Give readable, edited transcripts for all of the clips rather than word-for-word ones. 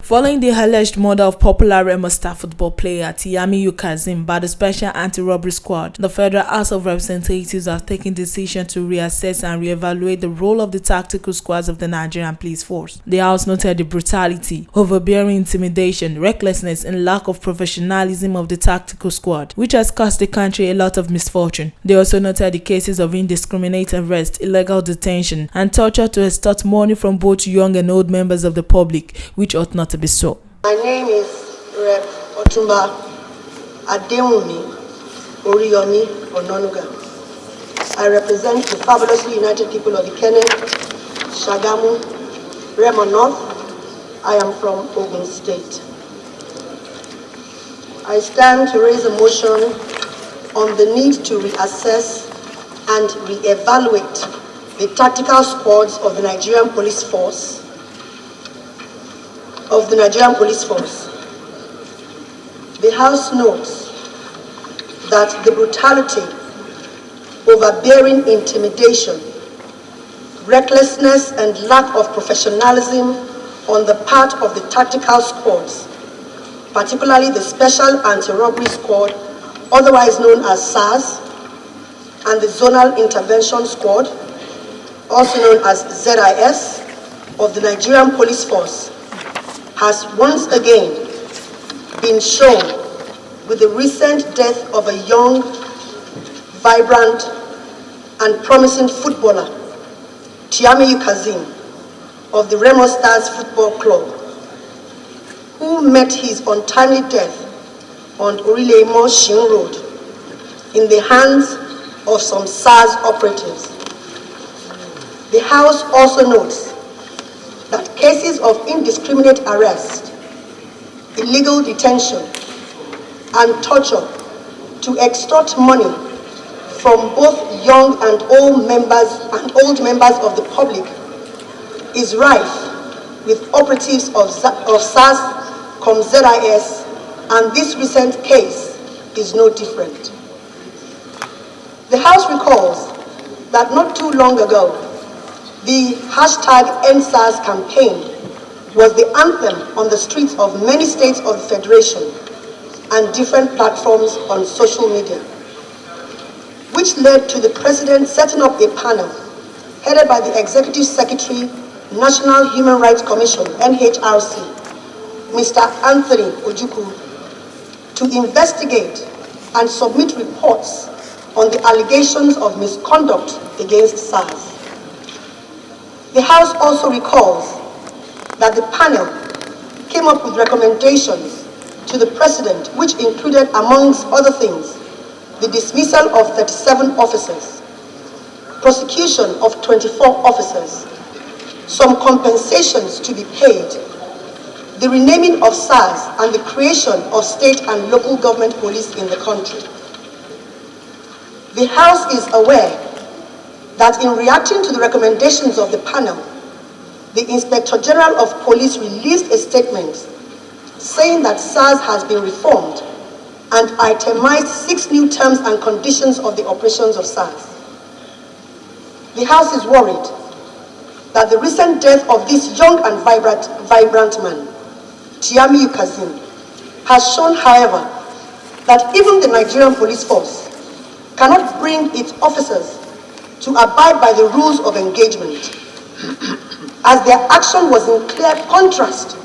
Following the alleged murder of popular Remo Star football player Tiyamiyu Kazeem by the Special Anti-Robbery Squad, the Federal House of Representatives have taken decision to reassess and re-evaluate the role of the tactical squads of the Nigerian police force. The House noted the brutality, overbearing intimidation, recklessness and lack of professionalism of the tactical squad, which has cost the country a lot of misfortune. They also noted the cases of indiscriminate arrest, illegal detention and torture to extort money from both young and old members of the public, which ought not to be so. My name is Rep. Otumba Adewumi Oriyomi Ononuga. I represent the fabulously united people of Ikene, Shagamu, Remo North. I am from Ogun State. I stand to raise a motion on the need to reassess and re-evaluate the tactical squads of the Nigerian police force. The House notes that the brutality, overbearing intimidation, recklessness and lack of professionalism on the part of the tactical squads, particularly the Special Anti-Robbery Squad, otherwise known as Sars, and the Zonal Intervention Squad, also known as ZIS, of the Nigerian Police Force, has once again been shown with the recent death of a young, vibrant, and promising footballer, Tiyamiyu Kazeem, of the Remo Stars Football Club, who met his untimely death on Orile Shin Road in the hands of some SARS operatives. The House also notes that cases of indiscriminate arrest, illegal detention, and torture to extort money from both young and old members of the public is rife with operatives of SARS, ZIS, and this recent case is no different. The House recalls that not too long ago, the #EndSARS campaign was the anthem on the streets of many states of the Federation and different platforms on social media, which led to the President setting up a panel headed by the Executive Secretary, National Human Rights Commission, NHRC, Mr. Anthony Ojukwu, to investigate and submit reports on the allegations of misconduct against SARS. The House also recalls that the panel came up with recommendations to the President, which included, amongst other things, the dismissal of 37 officers, prosecution of 24 officers, some compensations to be paid, the renaming of SARS, and the creation of state and local government police in the country. The House is aware that in reacting to the recommendations of the panel, the Inspector General of Police released a statement saying that SARS has been reformed and itemized 6 new terms and conditions of the operations of SARS. The House is worried that the recent death of this young and vibrant man, Tiyamiyu Kazeem, has shown, however, that even the Nigerian police force cannot bring its officers to abide by the rules of engagement, as their action was in clear contrast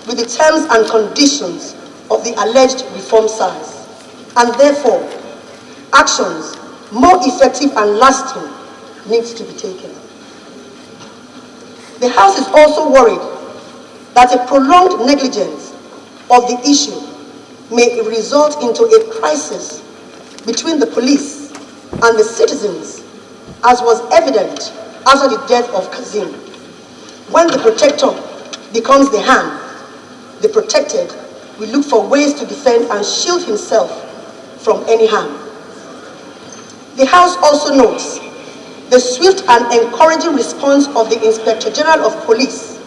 with the terms and conditions of the alleged reform SARS, and therefore actions more effective and lasting needs to be taken. The House is also worried that a prolonged negligence of the issue may result into a crisis between the police and the citizens, as was evident after the death of Kazeem. When the protector becomes the hand, the protected will look for ways to defend and shield himself from any harm. The House also notes the swift and encouraging response of the Inspector General of Police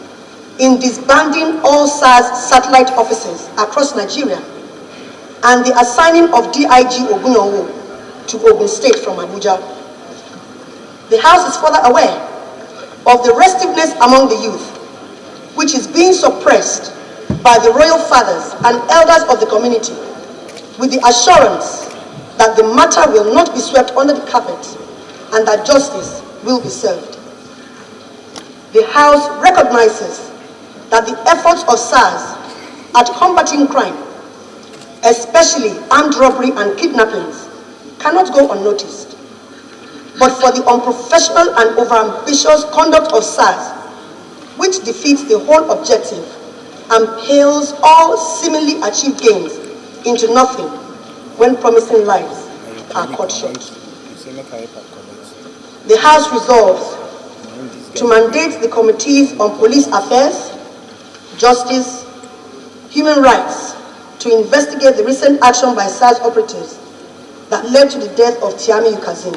in disbanding all SARS satellite offices across Nigeria and the assigning of DIG Ogunyowo to Ogun State from Abuja. The House is further aware of the restiveness among the youth, which is being suppressed by the royal fathers and elders of the community with the assurance that the matter will not be swept under the carpet and that justice will be served. The House recognizes that the efforts of Sars at combating crime, especially armed robbery and kidnappings, cannot go unnoticed. But for the unprofessional and overambitious conduct of Sars, which defeats the whole objective and pales all seemingly achieved gains into nothing when promising lives are cut short. The House resolves to mandate the Committees on Police Affairs, Justice, Human Rights to investigate the recent action by Sars operatives that led to the death of Tiami Ukazim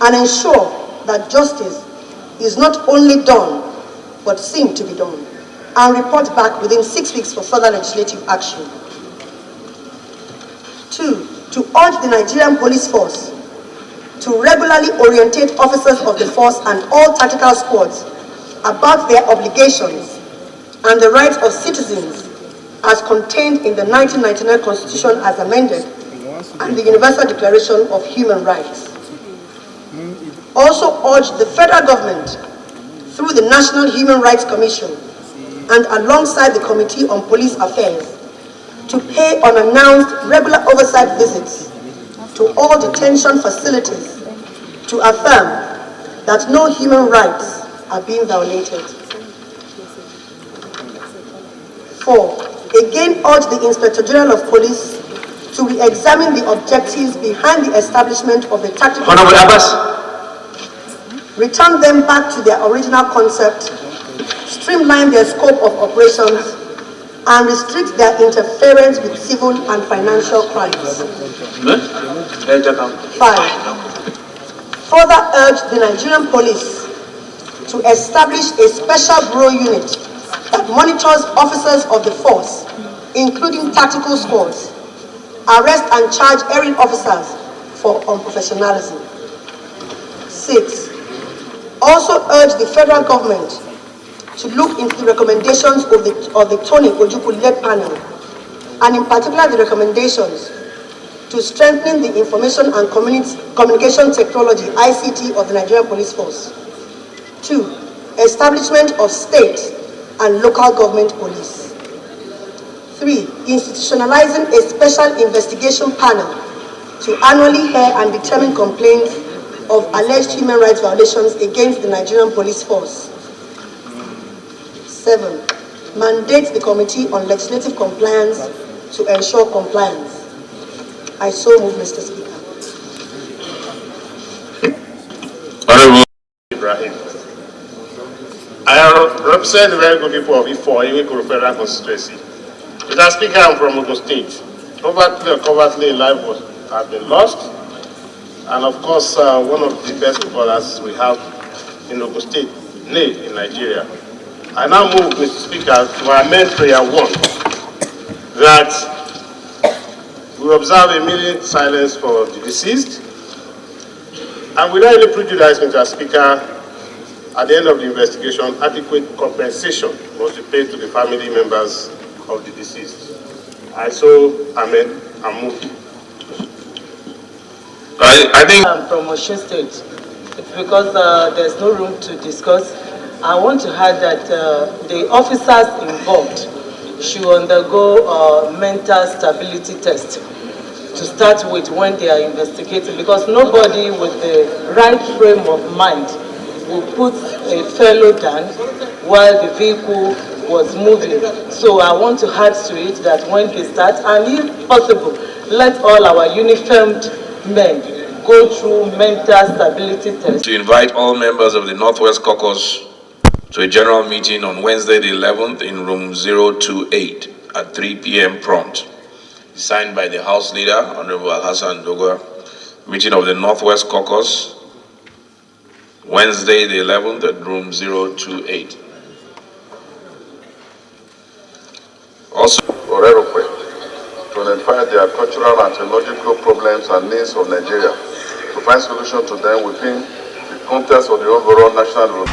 and ensure that justice is not only done but seen to be done, and report back within 6 weeks for further legislative action. 2, to urge the Nigerian police force to regularly orientate officers of the force and all tactical squads about their obligations and the rights of citizens as contained in the 1999 Constitution as amended and the Universal Declaration of Human Rights. Also urge the federal government through the National Human Rights Commission and alongside the Committee on Police Affairs to pay unannounced regular oversight visits to all detention facilities to affirm that no human rights are being violated. 4, again urge the Inspector General of Police to re-examine the objectives behind the establishment of the tactical return them back to their original concept, streamline their scope of operations, and restrict their interference with civil and financial crimes. 5, further urge the Nigerian police to establish a special bureau unit that monitors officers of the force, including tactical squads, arrest and charge erring officers for unprofessionalism. 6, also urge the federal government to look into the recommendations of the Tony Ojukwu-led panel, and in particular the recommendations to strengthen the information and communication technology (ICT) of the Nigerian Police Force. 2, establishment of state and local government police. 3, institutionalizing a special investigation panel to annually hear and determine complaints of alleged human rights violations against the Nigerian Police Force. 7, mandate the Committee on Legislative Compliance to ensure compliance. I so move, Mr. Speaker. Honorable Ibrahim, I represent the very good people of Ifo, Iwekoro Federal Constituency. Mr. Speaker, I'm from Ogun State. Covertly life has been lost. And of course, one of the best footballers we have in Ogun State, in Nigeria. I now move, Mr. Speaker, to amend prayer 1, that we observe a minute silence for the deceased, and without any prejudice, Mr. Speaker, at the end of the investigation, adequate compensation must be paid to the family members of the deceased. I so amend and move. I think I'm from Osun State. It's because there's no room to discuss. I want to add that the officers involved should undergo a mental stability test to start with when they are investigating, because nobody with the right frame of mind will put a fellow down while the vehicle was moving. So I want to add to it that when they start, and if possible, let all our uniformed men go through mental stability tests. To invite all members of the Northwest Caucus to a general meeting on Wednesday the 11th in room 028 at 3 p.m. prompt. Signed by the House Leader, Honorable Hassan Dogo. Meeting of the Northwest Caucus, Wednesday the 11th at room 028. Also, to identify their cultural and theological problems and needs of Nigeria, to find solutions to them within the context of the overall national